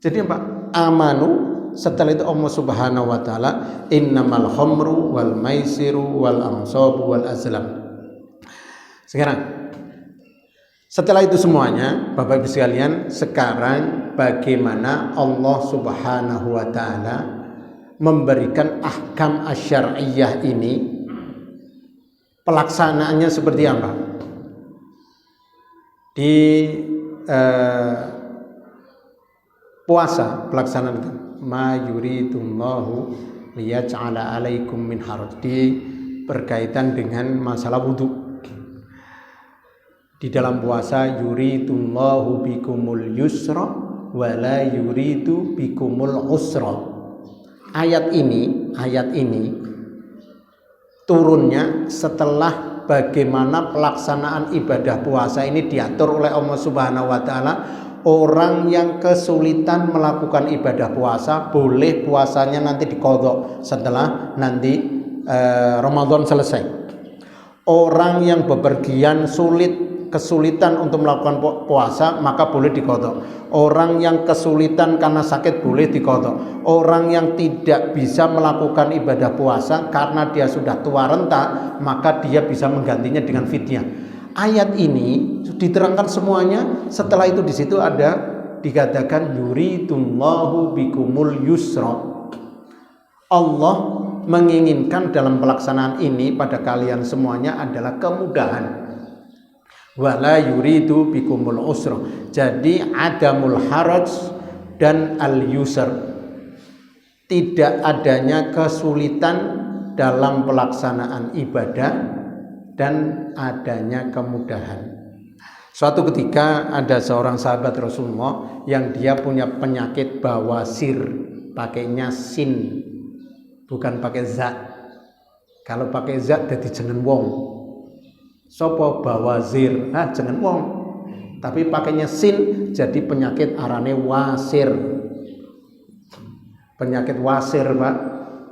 Jadi Pak, amanu, setelah itu Allah Subhanahu wa taala, innamal khamru wal maisiru wal ansabu wal azlam. Sekarang setelah itu semuanya, Bapak Ibu sekalian, sekarang bagaimana Allah Subhanahu wa taala memberikan ahkam asyariyah ini, pelaksanaannya seperti apa? Di puasa pelaksanaan itu ma yuridullahu liyaj'ala 'alaikum min haraj, berkaitan dengan masalah wudu. Di dalam puasa yuridullahu bikumul yusra wa la yuridu bikumul usra. Ayat ini turunnya setelah bagaimana pelaksanaan ibadah puasa ini diatur oleh Allah Subhanahu wa taala. Orang yang kesulitan melakukan ibadah puasa, boleh puasanya nanti diqadha setelah nanti Ramadan selesai. Orang yang bepergian kesulitan untuk melakukan puasa, maka boleh diqadha. Orang yang kesulitan karena sakit boleh diqadha. Orang yang tidak bisa melakukan ibadah puasa karena dia sudah tua renta, maka dia bisa menggantinya dengan fidyah. Ayat ini diterangkan semuanya. Setelah itu di situ ada dikatakan yuridullahu bikumul yusra. Allah menginginkan dalam pelaksanaan ini pada kalian semuanya adalah kemudahan. Wala yuridu bikumul usra. Jadi adamul haraj dan al-yusr. Tidak adanya kesulitan dalam pelaksanaan ibadah dan adanya kemudahan. Suatu ketika ada seorang sahabat Rasulullah yang dia punya penyakit bawasir, pakainya sin, bukan pakai zat. Kalau pakai zat jadi jeneng wong. Sopo bawazir, jeneng wong. Tapi pakainya sin, jadi penyakit arane wasir. Penyakit wasir, Pak.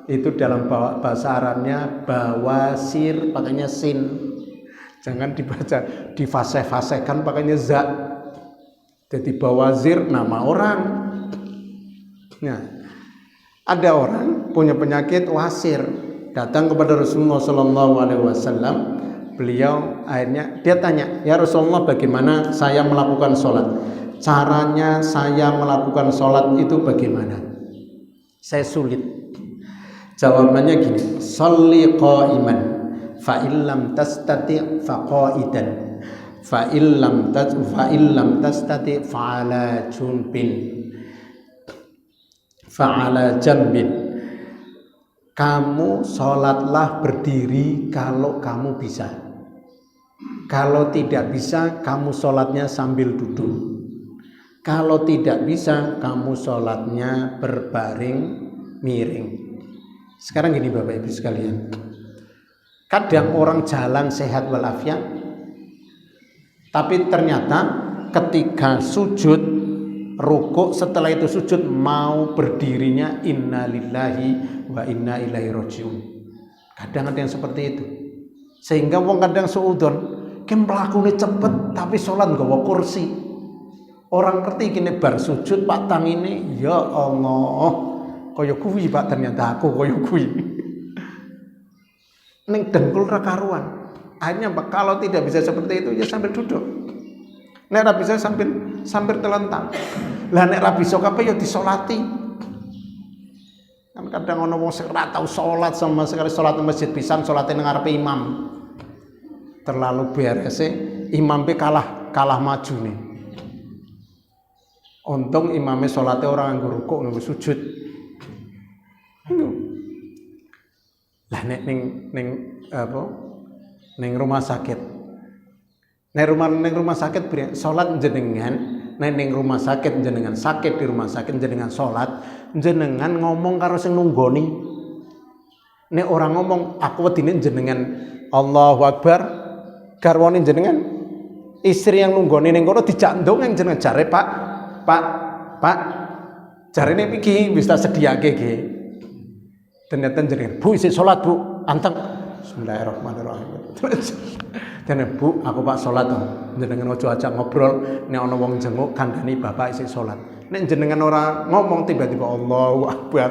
Itu dalam bahasa Arabnya bawasir, pakainya sin. Jangan dibaca difase-fasekan pakainya za. Jadi bawazir nama orang. Nah, ada orang punya penyakit wasir, datang kepada Rasulullah SAW. Beliau akhirnya dia tanya, "Ya Rasulullah, bagaimana saya melakukan sholat? Caranya saya melakukan sholat itu bagaimana? Saya sulit." Jawabannya gini, "Sholli qa'iman, fa illam tastati' fa qa'idan, fa illam tastati' fa 'ala junbin, fa 'ala jambin." Kamu sholatlah berdiri kalau kamu bisa. Kalau tidak bisa, kamu sholatnya sambil duduk. Kalau tidak bisa, kamu sholatnya berbaring miring. Sekarang gini Bapak Ibu sekalian, Kadang orang jalan sehat walafiat, tapi ternyata ketika sujud, rukuk, setelah itu sujud mau berdirinya innalillahi wa inna ilaihi rajiun. Kadang ada yang seperti itu. Sehingga wong kadang seudon, kem mlakune cepet tapi sholat nggawa kursi. Orang ngerti kene bar sujud Pak tangine, ya Allah, kaya kuwi Pak, ternyata aku kaya kuwi. Ning dengkul ra karuan. Akhirnya kalau tidak bisa seperti itu ya sambil duduk. Nek ra bisa sambil telentang. Lah nek ra bisa kabeh ya disolati. Kan kadang ono wong sing ora tau salat sama sekali, salat masjid pisan, salate nang ngarepe imam. Terlalu berese imam pe kalah maju nih. Untung imamnya salate ora nganggo rukuk nganggo sujud. Lah nek ning rumah sakit. Nek rumah sakit salat jenengan, ning rumah sakit jenengan sakit di rumah sakit jenengan salat, jenengan ngomong karo sing nunggoni. Nek orang ngomong aku wedine jenengan Allahu Akbar, garwane jenengan istri yang nunggoni ning kono dijak ndongeng jenengan jare Pak jarene iki wis tak sediake nggih. Ternyata jenengan, Bu isih salat Bu, anteng. Bismillahirrahmanirrahim. Dan Bu, aku Pak salat to. Jenengan aja ajak ngobrol, nek ana wong jenguk kandhani Bapak isih salat. Nek jenengan ora ngomong tiba-tiba Allahu Akbar.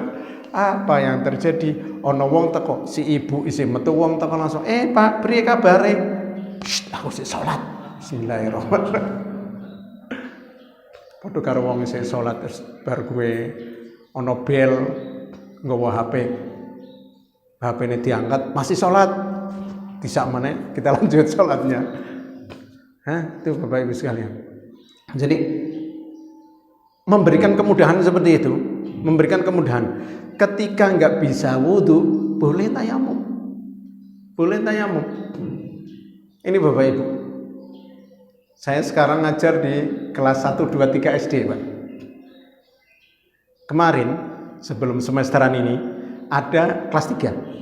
Apa yang terjadi? Ana wong teko, si ibu isih metu wong teko langsung, Pak, priye kabare? Aku isih salat. Bismillahirrahmanirrahim. Padha karo wong isih salat terus bar gue ana bel nggawa HP ini diangkat, masih sholat, disak meneh kita lanjut sholatnya. Itu Bapak Ibu sekalian. Jadi memberikan kemudahan seperti itu, memberikan kemudahan. Ketika nggak bisa wudhu, boleh tayamum. Ini Bapak Ibu, saya sekarang ngajar di kelas 1, 2, 3 SD Pak. Kemarin sebelum semesteran ini ada kelas 3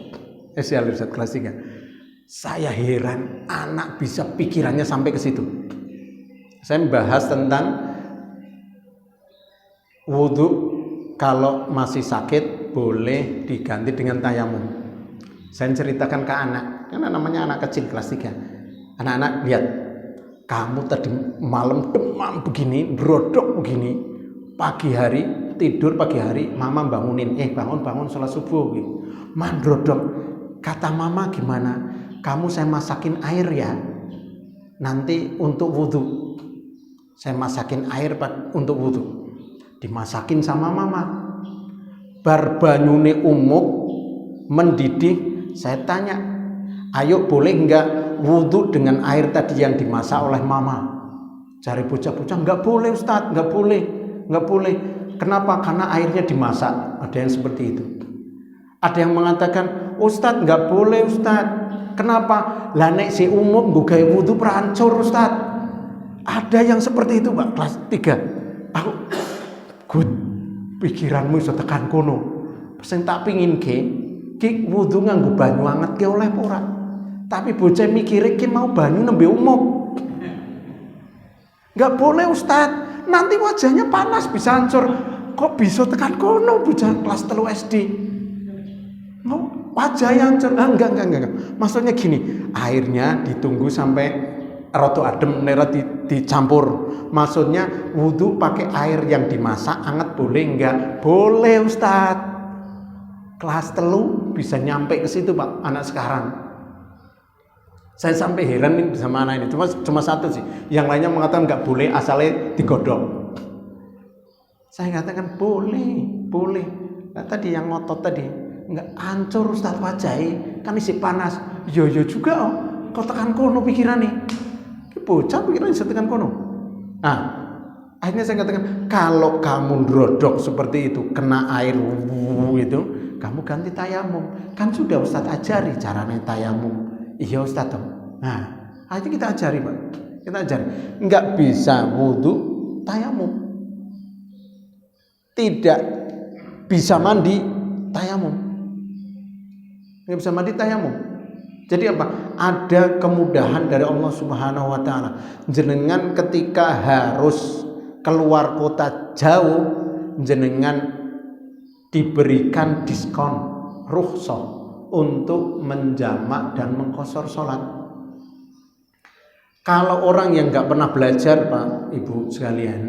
SD Al-Irsyad kelas 3. Saya heran anak bisa pikirannya sampai ke situ. Saya membahas tentang wudhu kalau masih sakit boleh diganti dengan tayamum. Saya ceritakan ke anak, karena namanya anak kecil kelas 3. Anak-anak lihat, kamu tadi malam demam begini, berodok begini, pagi hari tidur, pagi hari mama bangunin, bangun sholat subuh gitu. Mandrodok, kata mama gimana? Kamu saya masakin air ya, nanti untuk wudhu. Saya masakin air untuk wudhu. Dimasakin sama mama. Bar banyune umuk mendidih, saya tanya, ayo boleh enggak wudhu dengan air tadi yang dimasak oleh mama? Cari bocah-bocah, enggak boleh Ustadz, enggak boleh. Kenapa? Karena airnya dimasak. Ada yang seperti itu. Ada yang mengatakan, Ustadz nggak boleh Ustadz. Kenapa? Lah nek si umum nggo gawe wudu perancur Ustadz. Ada yang seperti itu Pak, kelas 3. Aku good pikiranmu iso tekan kono. Sing tak pingin ki wudu nganggo banyu anget ki oleh ora. Tapi bocah mikire ki mau banyu nembe umum. Nggak boleh Ustadz. Nanti wajahnya panas bisa hancur. Kok bisa tekan kono bocah kelas 3 SD? Wajahnya hancur. Enggak. Maksudnya gini, airnya ditunggu sampai rada adem, nera dicampur. Maksudnya wudhu pakai air yang dimasak anget boleh enggak? Boleh Ustadz. Kelas 3 bisa nyampe ke situ Pak, anak sekarang. Saya sampai heran ini sama anak ini. Cuma satu sih. Yang lainnya mengatakan nggak boleh, asalnya digodok. Saya katakan boleh. Nah, tadi yang ngotot tadi nggak hancur Ustadz wajahnya, kan isi panas. Yo juga kau tekan kono pikiran nih. Bocah pikiran bisa tekan kono. Nah, akhirnya saya katakan kalau kamu drodok seperti itu kena air itu, kamu ganti tayamum. Kan sudah Ustadz ajari caranya tayamum. Iya Ustadz. Nah, akhirnya kita ajari Pak. Kita ajari. Enggak bisa wudhu, tayamum. Tidak bisa mandi, tayamum. Enggak bisa mandi, tayamum. Jadi apa? Ada kemudahan dari Allah Subhanahu wa taala. Jenengan ketika harus keluar kota jauh, jenengan diberikan diskon rukhsah untuk menjamak dan mengqashar sholat. Kalau orang yang nggak pernah belajar, Pak, Ibu sekalian,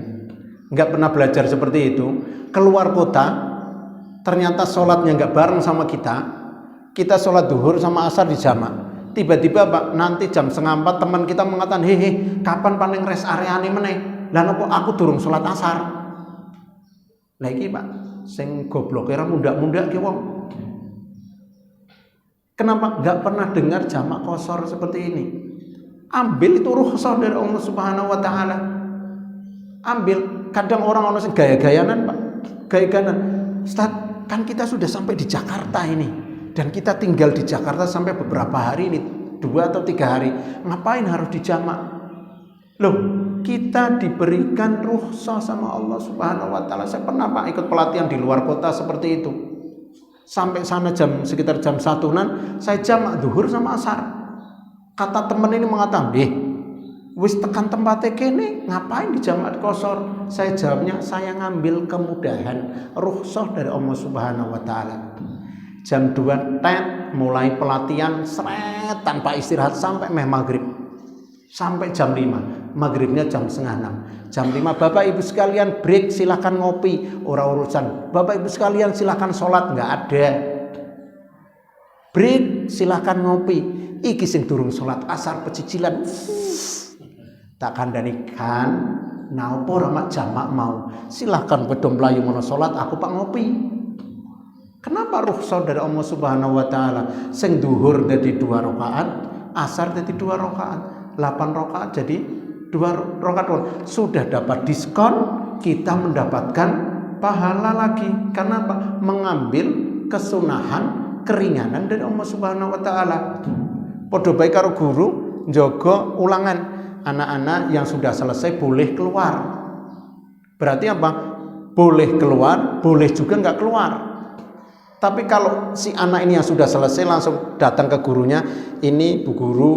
nggak pernah belajar seperti itu, keluar kota, ternyata sholatnya nggak bareng sama kita sholat duhur sama asar di jamak. Tiba-tiba Pak, nanti jam 3:30 teman kita mengatakan, hehe, kapan paling rest area ini meneh? Lah nopo aku durung sholat asar. Lah iki Pak, sing goblok era muda-muda ki wong. Kenapa nggak pernah dengar jamak qashar seperti ini? Ambil itu rukhsah dari Allah Subhanahu wa taala. Ambil. Kadang orang sing gaya-gayanan, Pak. Gaya-gayanan. Ustaz, kan kita sudah sampai di Jakarta ini dan kita tinggal di Jakarta sampai beberapa hari ini, 2 atau 3 hari. Ngapain harus dijamak? Loh, kita diberikan rukhsah sama Allah Subhanahu wa taala. Saya pernah Pak ikut pelatihan di luar kota seperti itu. Sampai sana sekitar jam 1-an, saya jamak duhur sama asar. Kata temen ini mengatakan, wis tekan tempatnya kene, ngapain di jamak qashar? Saya jawabnya, saya ngambil kemudahan rukhsah dari Allah Subhanahu wa taala. Jam 2 mulai pelatihan seret tanpa istirahat sampai maghrib. Sampai jam 5, maghribnya jam 5:30. Jam 5 Bapak Ibu sekalian break, silakan ngopi, ora urusan. Bapak Ibu sekalian silakan sholat, nggak ada. Break, silakan ngopi. Iki sing durung sholat asar pecicilan. Tak kandani kan, napa ora jamak mau. Silakan bedom mlayu ngono sholat, aku Pak ngopi. Kenapa rukhsah dari Allah Subhanahu wa taala? Sing duhur jadi 2 rakaat, asar jadi 2 rakaat. 8 rakaat jadi 2 rakaat. Sudah dapat diskon, kita mendapatkan pahala lagi. Karena apa? Mengambil kesunahan, keringanan dari Allah Subhanahu wa taala. Padha bae karo guru njaga ulangan. Anak-anak yang sudah selesai boleh keluar. Berarti apa? Boleh keluar, boleh juga nggak keluar. Tapi kalau si anak ini yang sudah selesai langsung datang ke gurunya, ini Bu Guru,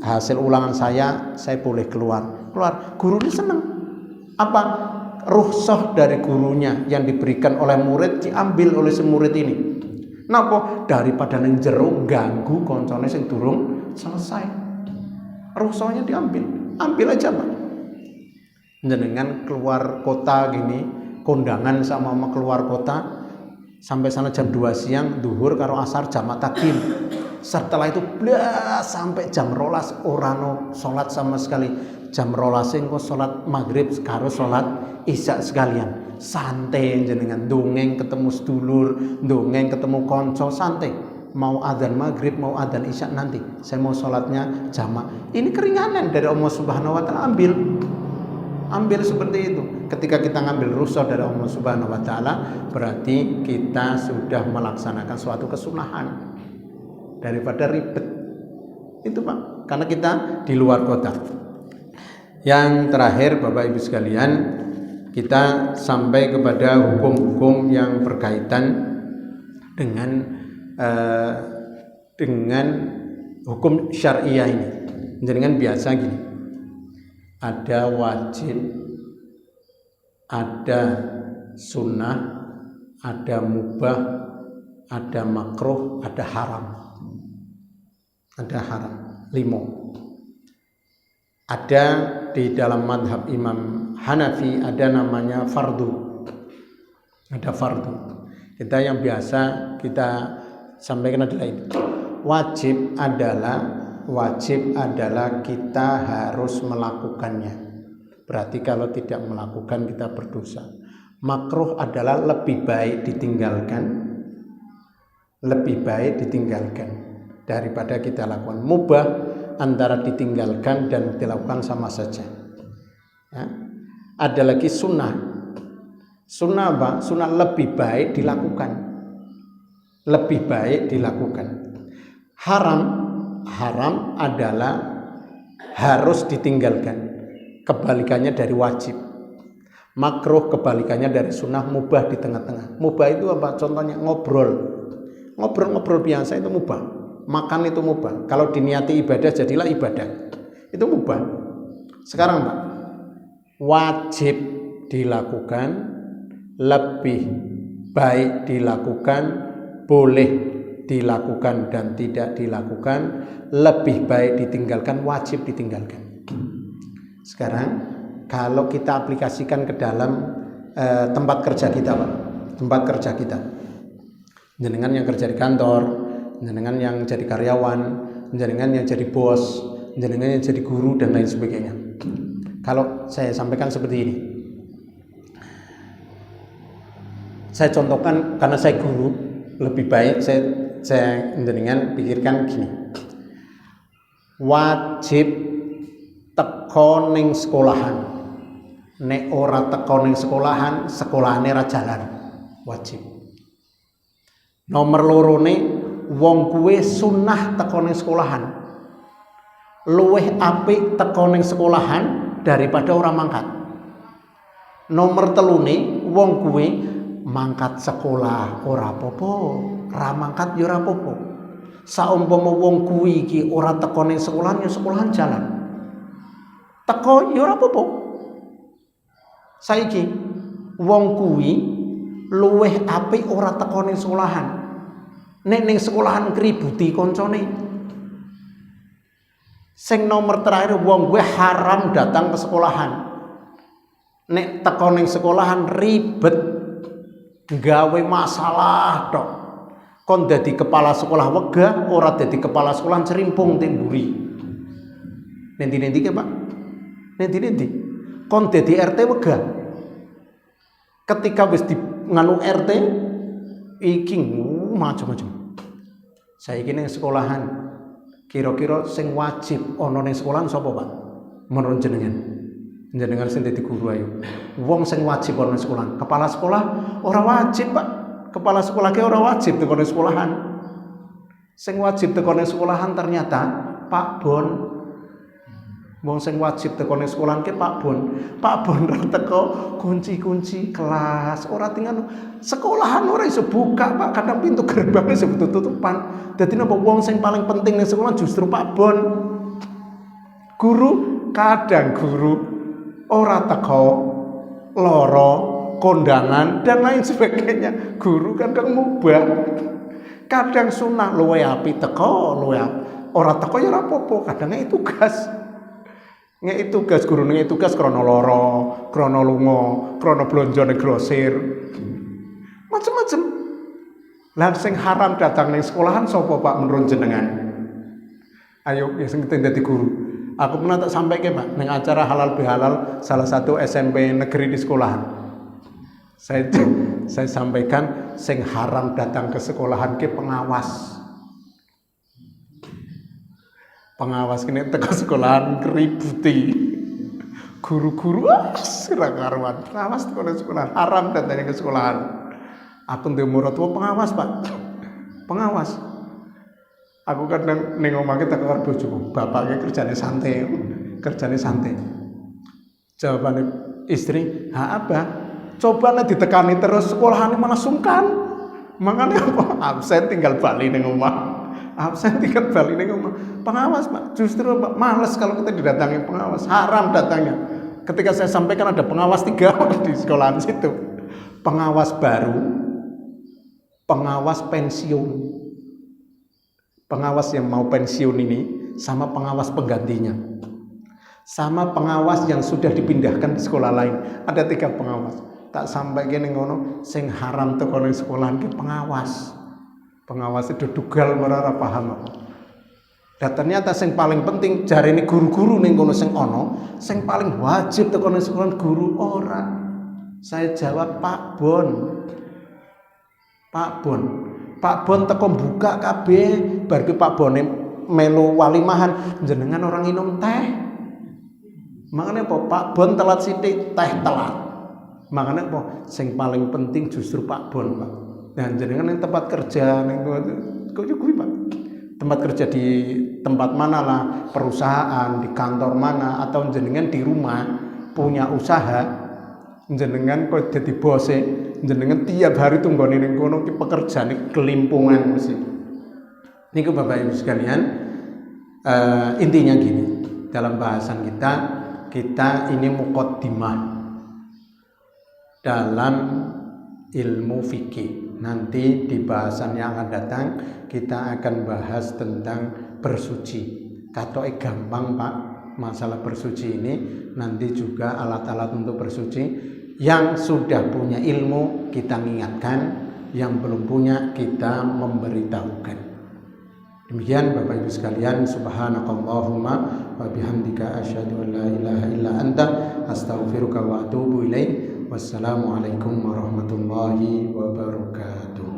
hasil ulangan saya boleh keluar. Guru ini senang. Apa? Rukhsah dari gurunya yang diberikan oleh murid diambil oleh si murid ini. Napa? Daripada ning jero ganggu koncone sing durung selesai. Rukhsahnya diambil. Ambil aja Pak. Jenengan keluar kota gini, kondangan sama keluar kota, sampai sana jam 2 siang duhur karo asar jamak takdim. Setelah itu blas sampai jam 12 orano sholat sama sekali. Jam 12 engko sholat maghrib karo sholat isya sekalian. Santai jenengan, dongeng ketemu sedulur, dongeng ketemu konco, santai. Mau adzan maghrib, mau adzan isya nanti. Saya mau sholatnya jamak. Ini keringanan dari Allah Subhanahu wa taala. Ambil seperti itu. Ketika kita ngambil rukhsah dari Allah Subhanahu wa taala, berarti kita sudah melaksanakan suatu kesunahan daripada ribet. Itu Pak, karena kita di luar kota. Yang terakhir Bapak Ibu sekalian, kita sampai kepada hukum-hukum yang berkaitan dengan hukum syariah ini. Dengan biasa gini, ada wajib, ada sunnah, ada mubah, ada makruh, ada haram. Ada haram, 5. Ada di dalam madhab Imam Hanafi ada namanya fardu. Ada fardu. Kita yang biasa kita sampaikan adalah ini. Wajib adalah kita harus melakukannya. Berarti kalau tidak melakukan kita berdosa. Makruh adalah lebih baik ditinggalkan daripada kita lakukan. Mubah antara ditinggalkan dan dilakukan sama saja. Ya. Ada lagi sunnah. Sunnah apa? Sunnah lebih baik dilakukan. Haram adalah harus ditinggalkan. Kebalikannya dari wajib. Makruh kebalikannya dari sunnah, mubah di tengah-tengah. Mubah itu apa? Contohnya ngobrol biasa itu mubah. Makan itu mubah. Kalau diniati ibadah jadilah ibadah. Itu mubah. Sekarang Pak, wajib dilakukan, lebih baik dilakukan, boleh dilakukan dan tidak dilakukan, lebih baik ditinggalkan, wajib ditinggalkan. Sekarang kalau kita aplikasikan ke dalam tempat kerja kita Pak, tempat kerja kita, jenengan yang kerja di kantor, jenengan yang jadi karyawan, jenengan yang jadi bos, jenengan yang jadi guru dan lain sebagainya. Kalau saya sampaikan seperti ini, saya contohkan karena saya guru, lebih baik saya jenengan pikirkan gini. Wajib teko ning sekolahan. Nek ora teko ning sekolahan, sekolahane ra jalan. Wajib. Nomor lorone, wong kuwe sunah teko ning sekolahan. Luwih apik teko ning sekolahan daripada ora mangkat. Nomor telune, wong kuwe mangkat sekolah ora apa-apa, ra mangkat ya ora apa-apa. Saumpama wong kuwi iki ora teko ning sekolahan ya sekolahan jalan. Teko ya ora apa-apa. Saiki wong kuwi luwih apik ora teko ning sekolahan. Nek ning sekolahan kributi koncone. Sing nomor terakhir wong gue haram datang ke sekolahan. Nek teko ning sekolahan ribet, gawe masalah tok. Kon dadi kepala sekolah wegah, ora dadi kepala sekolah cerimpung temburi. Nendi-nendi ke Pak? Nendi-nendi. Kon dadi RT wegah. Ketika wis di nganu RT iki macam-macam. Saiki ning sekolahan kira-kira sing wajib ana ning sekolahan sapa Pak? Menurut jenengan. Jenengan sing dadi guru ayo. Wong sing wajib ana ning sekolahan, kepala sekolah ora wajib, Pak. Kepala sekolah ke ora wajib teko ning sekolahan. Sing wajib teko ning sekolahan ternyata Pak Bon. Wong sing wajib teko ning sekolahan ke Pak Bon. Pak Bon ra teko kunci-kunci kelas, ora tinggal sekolahan ora iso buka, Pak. Kadang pintu gerbangnya iso tutupan. Dadi napa wong sing paling penting ning sekolah justru Pak Bon. Guru kadang guru ora teko, loro, kondangan dan lain sebagainya. Guru kadang mubah, kadang sunah, luwe api teko, luwe ora teko ya ora apa-apa. Kadang itu tugas. Ngek tugas guru ngek tugas krana lara, krana lunga, krana blonjo ning grosir. Macem-macem. Lah sing haram datang ning sekolahan sapa Pak menurut jenengan? Ayo ya sing dadi guru. Aku pernah tak sampaikan Pak ning acara halal bihalal salah satu SMP negeri di sekolahan. Saya sampaikan sing haram datang ke sekolahan ke pengawas. Pengawas kene teko sekolahan keributi. Guru-guru ora karuan. Pengawas teko sekolahan haram datang ke sekolahan. Aku ndek murid pengawas, Pak. Pengawas. Aku kadang ning omah kita karo bojoku, bapaknya kerjane santai. Jawabane istri, "Ha Abah, coba nek ditekani terus sekolahane malah sungkan. Makanya apa? Absen tinggal bali ning omah. Pengawas, Pak. Justru Pak males kalau kita didatangi pengawas. Haram datangnya. Ketika saya sampaikan ada pengawas 3 di sekolahan situ. Pengawas baru, pengawas pensiun. Pengawas yang mau pensiun ini sama pengawas penggantinya. Sama pengawas yang sudah dipindahkan di sekolah lain. Ada 3 pengawas. Tak sampai gini ngono sing haram teko ning sekolahan ki pengawas. Pengawas itu dugal ora paham apa. Dan ternyata sing paling penting jarine guru-guru ning kono sing ana, sing paling wajib teko ning sekolahan guru ora. Saya jawab Pak Bon. Pak Bon teko buka kabeh, bar ki Pak Bone melu walimahan, jenengan orang minum teh. Makanya apa? Pak Bon telat sithik, teh telat. Makanya apa? Sing paling penting justru Pak Bon, Pak. Dan jenengan yang tempat kerja ning kuwi Pak. Tempat kerja di tempat mana lah, perusahaan, di kantor mana, atau jenengan di rumah punya usaha, jenengan kok jadi bose, jenengan tiap hari tunggone ning kono ki pekerjaane kelimpungan mesti. Niku Bapak Ibu sekalian, intinya gini, dalam bahasan kita ini muqaddimah dalam ilmu fikih. Nanti di bahasan yang akan datang kita akan bahas tentang bersuci. Katoke gampang Pak, masalah bersuci ini. Nanti juga alat-alat untuk bersuci. Yang sudah punya ilmu kita mengingatkan, yang belum punya kita memberitahukan. Demikian Bapak Ibu sekalian, subhanakallahumma wa bihamdika asyhadu an la ilaha illa anta astaghfiruka wa atubu ilaik. Wassalamualaikum warahmatullahi wabarakatuh.